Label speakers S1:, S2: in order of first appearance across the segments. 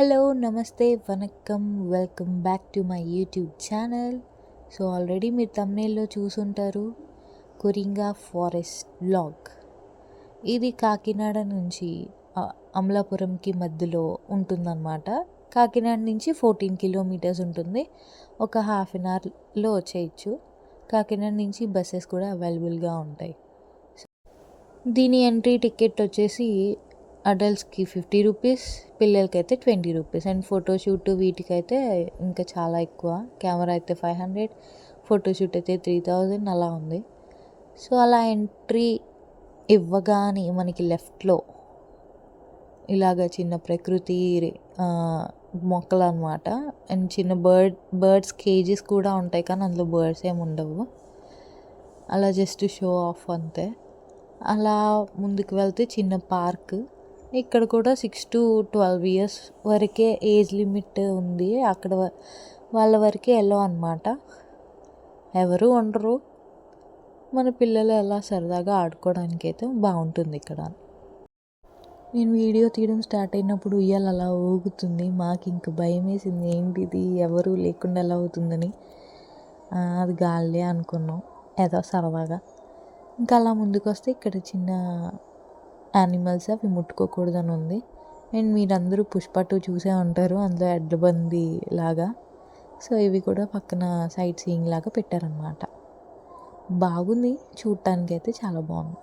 S1: Hello నమస్తే vanakkam welcome back to my YouTube channel. So already మీరు తమ్నేల్లో చూసుంటారు, కొరింగా ఫారెస్ట్ వ్లాగ్. ఇది కాకినాడ నుంచి అమలాపురంకి మధ్యలో ఉంటుందన్నమాట. కాకినాడ నుంచి 14 కిలోమీటర్స్ ఉంటుంది. ఒక హాఫ్ అన్ అవర్లో వచ్చేయచ్చు. కాకినాడ నుంచి బస్సెస్ కూడా అవైలబుల్గా ఉంటాయి. దీని ఎంట్రీ టికెట్ వచ్చేసి అడల్ట్స్కి 50 రూపీస్, పిల్లలకైతే 20 రూపీస్. అండ్ ఫోటోషూట్ వీటికైతే ఇంకా చాలా ఎక్కువ. కెమెరా అయితే 500, ఫోటోషూట్ అయితే 3000 అలా ఉంది. సో అలా ఎంట్రీ ఇవ్వగానే మనకి లెఫ్ట్లో ఇలాగ చిన్న ప్రకృతి మొక్కలు అనమాట. అండ్ చిన్న బర్డ్స్ కేజెస్ కూడా ఉంటాయి, కానీ అందులో బర్డ్స్ ఏమి ఉండవు. అలా జస్ట్ షో ఆఫ్ అంతే. అలా ముందుకు వెళ్తే చిన్న పార్క్. ఇక్కడ కూడా 6 to 12 years వరకే ఏజ్ లిమిట్ ఉంది. అక్కడ వాళ్ళ వరకే ఎల్లో అనమాట. ఎవరు ఉండరు. మన పిల్లలు ఎలా సరదాగా ఆడుకోవడానికి అయితే బాగుంటుంది ఇక్కడ. నేను వీడియో తీయడం స్టార్ట్ అయినప్పుడు ఉయ్యాల అలా ఊగుతుంది. మాకు ఇంక భయం వేసింది, ఏంటిది ఎవరు లేకుండా ఎలా అవుతుందని. అది గాలి అనుకున్నాం, ఏదో సరదాగా. ఇంకా అలా ముందుకు వస్తే ఇక్కడ చిన్న యానిమల్స్, అవి ముట్టుకోకూడదని ఉంది. అండ్ మీరందరూ పుష్ప 2 చూసే ఉంటారు, అందులో ఎడ్ల బండి లాగా. సో ఇవి కూడా పక్కన సైట్ సీయింగ్ లాగా పెట్టారనమాట. బాగుంది, చూడటానికి అయితే చాలా బాగుంది.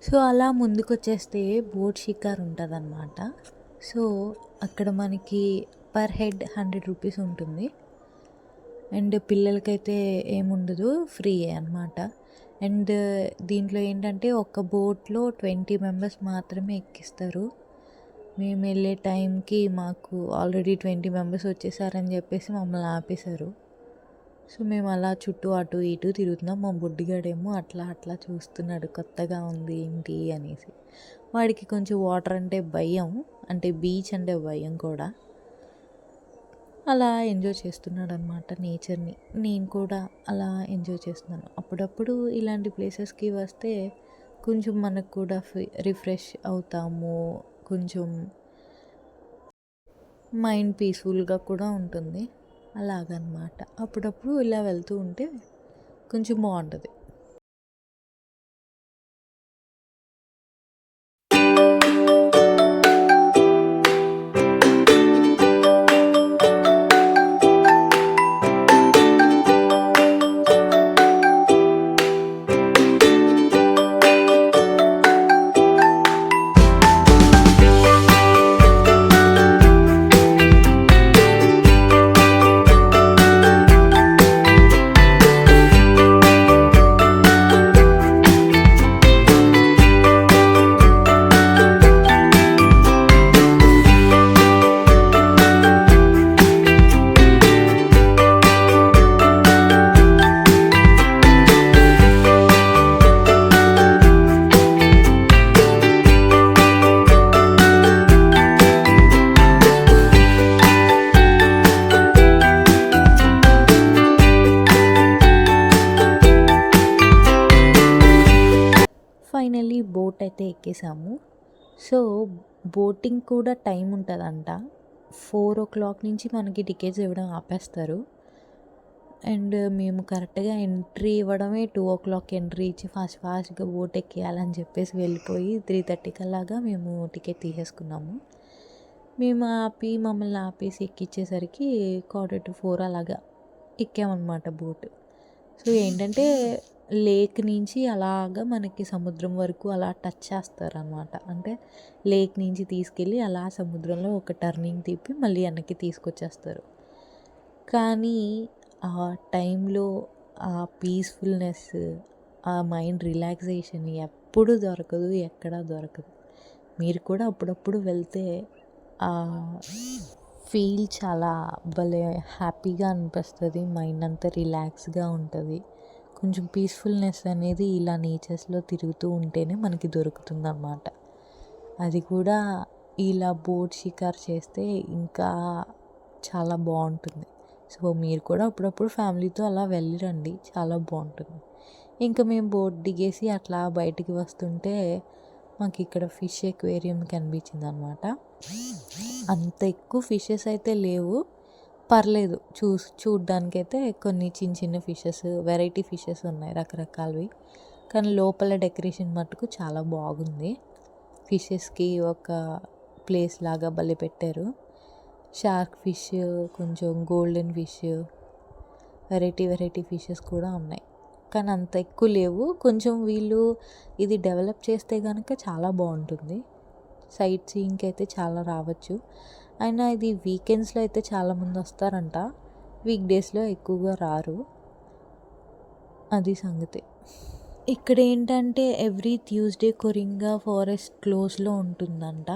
S1: సో అలా ముందుకు వచ్చేస్తే బోట్ షికార్ ఉంటుంది అన్నమాట. సో అక్కడ మనకి పర్ హెడ్ 100 రూపీస్ ఉంటుంది. అండ్ పిల్లలకైతే ఏముండదు, ఫ్రీ అనమాట. అండ్ దీంట్లో ఏంటంటే ఒక బోట్లో 20 మెంబర్స్ మాత్రమే ఎక్కిస్తారు. మేము వెళ్ళే టైంకి మాకు ఆల్రెడీ 20 మెంబర్స్ వచ్చేసారని చెప్పేసి మమ్మల్ని ఆపేశారు. సో మేము అలా చుట్టూ అటు ఇటు తిరుగుతున్నాం. మా బుడ్డిగాడేమో అట్లా అట్లా చూస్తున్నాడు, కొత్తగా ఉంది ఏంటి అనేసి. వాడికి కొంచెం వాటర్ అంటే భయం, అంటే బీచ్ అంటే భయం కూడా. అలా ఎంజాయ్ చేస్తున్నాడు అనమాట నేచర్ని. నేను కూడా అలా ఎంజాయ్ చేస్తున్నాను. అప్పుడప్పుడు ఇలాంటి ప్లేసెస్కి వస్తే కొంచెం మనకు కూడా రిఫ్రెష్ అవుతాము, కొంచెం మైండ్ పీస్ఫుల్గా కూడా ఉంటుంది. అలాగనమాట. అప్పుడప్పుడు ఇలా వెళ్తూ ఉంటే కొంచెం బాగుంటుంది. ఫైనల్లీ బోట్ అయితే ఎక్కేసాము. సో బోటింగ్ కూడా టైం ఉంటుందంట. 4 o'clock నుంచి మనకి టికెట్స్ ఇవ్వడం ఆపేస్తారు. అండ్ మేము కరెక్ట్గా ఎంట్రీ ఇవ్వడమే 2 o'clock ఎంట్రీ ఇచ్చి ఫాస్ట్గా బోట్ ఎక్కేయాలని చెప్పేసి వెళ్ళిపోయి 3:30 కల్లాగా మేము టికెట్ తీసేసుకున్నాము. మేము మమ్మల్ని ఆపేసి ఎక్కిచ్చేసరికి 3:45 అలాగా ఎక్కామన్నమాట బోట్. సో ఏంటంటే లేక్ నుంచి అలాగా మనకి సముద్రం వరకు అలా టచ్ చేస్తారనమాట. అంటే లేక్ నుంచి తీసుకెళ్ళి అలా సముద్రంలో ఒక టర్నింగ్ తిప్పి మళ్ళీ వెనక్కి తీసుకొచ్చేస్తారు. కానీ ఆ టైంలో ఆ పీస్ఫుల్నెస్, ఆ మైండ్ రిలాక్సేషన్ ఎప్పుడు దొరకదు, ఎక్కడా దొరకదు. మీరు కూడా అప్పుడప్పుడు వెళ్తే ఆ ఫీల్ చాలా భలే హ్యాపీగా అనిపిస్తుంది. మైండ్ అంతా రిలాక్స్గా ఉంటుంది. కొంచెం పీస్ఫుల్నెస్ అనేది ఇలా నేచర్స్లో తిరుగుతూ ఉంటేనే మనకి దొరుకుతుందన్నమాట. అది కూడా ఇలా బోట్ షికార్ చేస్తే ఇంకా చాలా బాగుంటుంది. సో మీరు కూడా అప్పుడప్పుడు ఫ్యామిలీతో అలా వెళ్ళిరండి, చాలా బాగుంటుంది. ఇంకా మేము బోట్ దిగేసి అట్లా బయటికి వస్తుంటే మాకు ఇక్కడ ఫిష్ ఎక్వేరియం కనిపించింది అనమాట. అంత ఎక్కువ ఫిషెస్ అయితే లేవు, పర్లేదు. చూడ్డానికైతే కొన్ని చిన్న చిన్న ఫిషెస్, వెరైటీ ఫిషెస్ ఉన్నాయి రకరకాలవి. కానీ లోపల డెకరేషన్ మట్టుకు చాలా బాగుంది. ఫిషెస్కి ఒక ప్లేస్ లాగా భలే పెట్టారు. షార్క్ ఫిష్, కొంచెం గోల్డెన్ ఫిష్, వెరైటీ ఫిషెస్ కూడా ఉన్నాయి. కానీ అంత ఎక్కువ లేవు. కొంచెం వీళ్ళు ఇది డెవలప్ చేస్తే కనుక చాలా బాగుంటుంది. సైట్ సీయింగ్కి అయితే చాలా రావచ్చు. అయినా ఇది వీకెండ్స్లో అయితే చాలామంది వస్తారంట, వీక్ డేస్లో ఎక్కువగా రారు. అది సంగతి. ఇక్కడ ఏంటంటే ఎవ్రీ ట్యూస్డే కొరింగా ఫారెస్ట్ క్లోజ్లో ఉంటుందంట.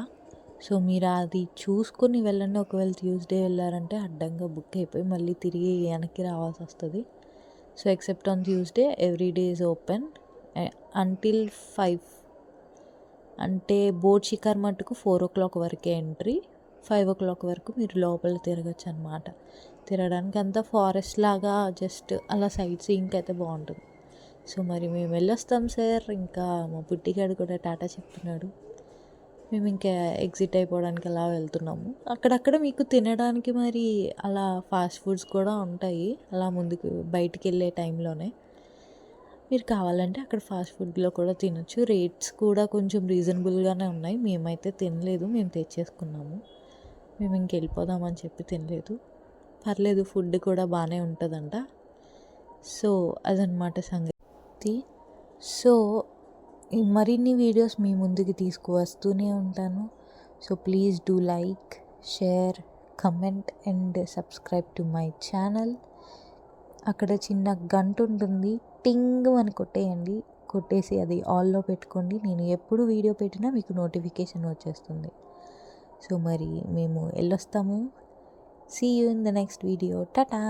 S1: సో మీరు అది చూసుకొని వెళ్ళండి. ఒకవేళ ట్యూస్డే వెళ్ళారంటే అడ్డంగా బుక్ అయిపోయి మళ్ళీ తిరిగి వెనక్కి రావాల్సి వస్తుంది. So except on Tuesday every day is open until 5. అంటే బోట్ షికార్ మట్టుకు 4 o'clock వరకే ఎంట్రీ, 5 o'clock వరకు మీరు లోపల తిరగచ్చు అనమాట. తిరగడానికి అంతా ఫారెస్ట్ లాగా జస్ట్ అలా సైట్ సీయింగ్కి అయితే బాగుంటుంది. సో మరి మేము వెళ్ళొస్తాం సార్. ఇంకా మా బుడ్డిగాడు కూడా టాటా చెప్తున్నాడు. మేము ఇంకా ఎగ్జిట్ అయిపోవడానికి అలా వెళ్తున్నాము. అక్కడక్కడ మీకు తినడానికి మరి అలా ఫాస్ట్ ఫుడ్స్ కూడా ఉంటాయి, అలా ముందుకు బయటికి వెళ్ళే టైంలోనే. మీరు కావాలంటే అక్కడ ఫాస్ట్ ఫుడ్లో కూడా తినొచ్చు. రేట్స్ కూడా కొంచెం రీజనబుల్గానే ఉన్నాయి. మేమైతే తినలేదు, మేము తెచ్చేసుకున్నాము. మేము ఇంకెళ్ళిపోదామని చెప్పి తినలేదు. పర్లేదు, ఫుడ్ కూడా బాగానే ఉంటుందంట. సో అదనమాట సంగతి. సో మరిన్ని వీడియోస్ మీ ముందుకి తీసుకువస్తూనే ఉంటాను. So please do like, share, comment and subscribe to my channel. అక్కడ చిన్న గంట ఉంటుంది, టింగ్ అని కొట్టేయండి. కొట్టేసి అది ఆల్లో పెట్టుకోండి. నేను ఎప్పుడు వీడియో పెట్టినా మీకు నోటిఫికేషన్ వచ్చేస్తుంది. సో మరి మేము వెళ్ళొస్తాము. See you in the next video. Tata.